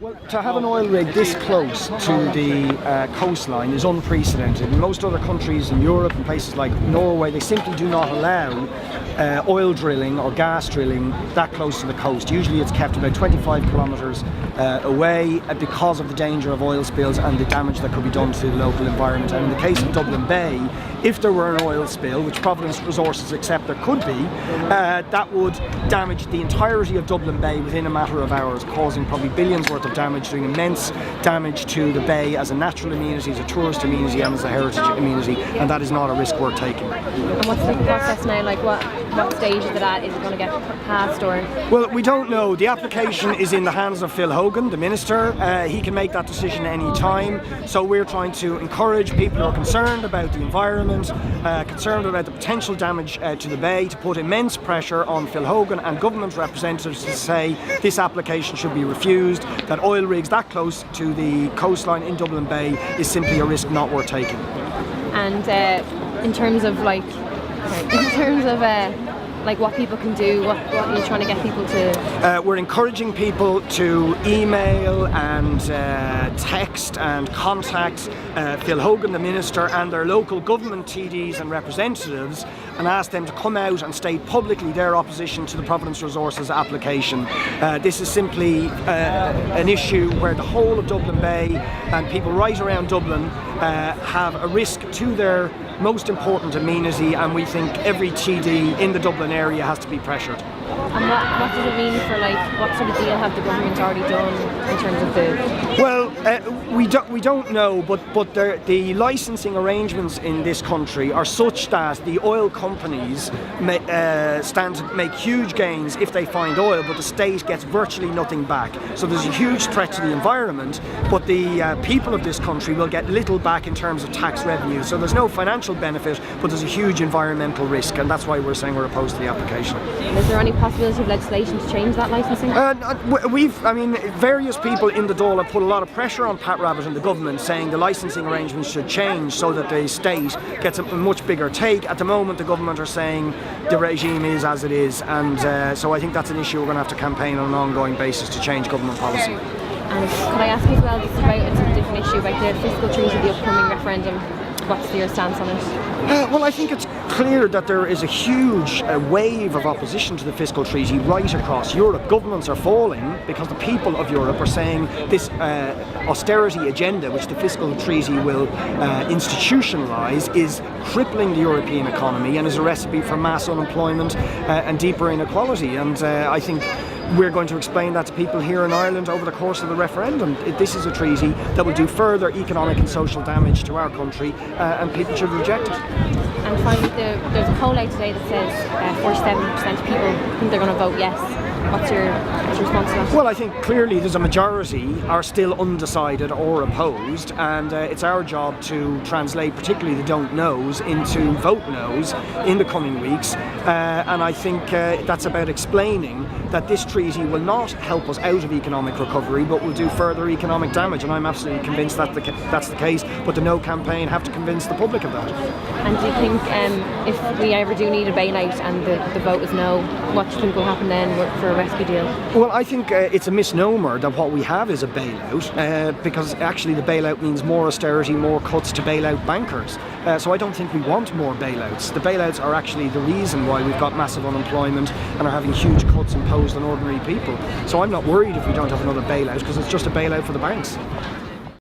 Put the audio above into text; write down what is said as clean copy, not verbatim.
Well, to have an oil rig this close to the coastline is unprecedented. In most other countries in Europe and places like Norway, they simply do not allow oil drilling or gas drilling that close to the coast. Usually it's kept about 25 kilometres away because of the danger of oil spills and the damage that could be done to the local environment. And in the case of Dublin Bay, if there were an oil spill, which Providence Resources accept there could be, that would damage the entirety of Dublin Bay within a matter of hours, causing probably billions worth of damage, doing immense damage to the bay as a natural amenity, as a tourist amenity and as a heritage amenity, and that is not a risk worth taking. And what's the process now? Like what stage is it at? Is it going to get passed or? Well, we don't know. The application is in the hands of Phil Hogan, the Minister. He can make that decision any time. So we're trying to encourage people who are concerned about the environment, concerned about the potential damage to the bay, to put immense pressure on Phil Hogan and government representatives to say this application should be refused, that oil rigs that close to the coastline in Dublin Bay is simply a risk not worth taking. And in terms of what people can do, what are you trying to get people to? We're encouraging people to email and text and contact Phil Hogan, the Minister, and their local government TDs and representatives and ask them to come out and state publicly their opposition to the Providence Resources application. This is simply an issue where the whole of Dublin Bay and people right around Dublin have a risk to their most important amenity, and we think every TD in the Dublin area has to be pressured. And what does it mean for, like, what sort of deal have the government already done in terms of the? Well, we don't know, but the licensing arrangements in this country are such that the oil companies stand to make huge gains if they find oil, but the state gets virtually nothing back. So there's a huge threat to the environment, but the people of this country will get little back in terms of tax revenue. So there's no financial benefit, but there's a huge environmental risk, and that's why we're saying we're opposed to the application. And is there any possibility of legislation to change that licensing? Various people in the Dáil have put a lot of pressure on Pat Rabbitte and the government, saying the licensing arrangements should change so that the state gets a much bigger take. At the moment, the government are saying the regime is as it is, and so I think that's an issue we're going to have to campaign on an ongoing basis to change government policy. And could I ask as well, just about a different issue about the fiscal treaty, the upcoming referendum? What's your stance on it? Well, I think it's clear that there is a huge wave of opposition to the fiscal treaty right across Europe. Governments are falling because the people of Europe are saying this austerity agenda, which the fiscal treaty will institutionalise, is crippling the European economy and is a recipe for mass unemployment and deeper inequality. And I think we're going to explain that to people here in Ireland over the course of the referendum. This is a treaty that will do further economic and social damage to our country, and people should reject it. And finally, there's a poll out today that says 47% of people think they're going to vote yes. What's your response to that? Well, I think clearly there's a majority are still undecided or opposed, and it's our job to translate particularly the don't knows into vote knows in the coming weeks, and I think that's about explaining that this treaty will not help us out of economic recovery but will do further economic damage, and I'm absolutely convinced that that's the case, but the No campaign have to convince the public of that. And do you think if we ever do need a bailout and the vote is no, what do you think will happen then for a rescue deal? Well, I think it's a misnomer that what we have is a bailout, because actually the bailout means more austerity, more cuts to bail out bankers. So I don't think we want more bailouts. The bailouts are actually the reason why we've got massive unemployment and are having huge cuts imposed on ordinary people. So I'm not worried if we don't have another bailout, because it's just a bailout for the banks.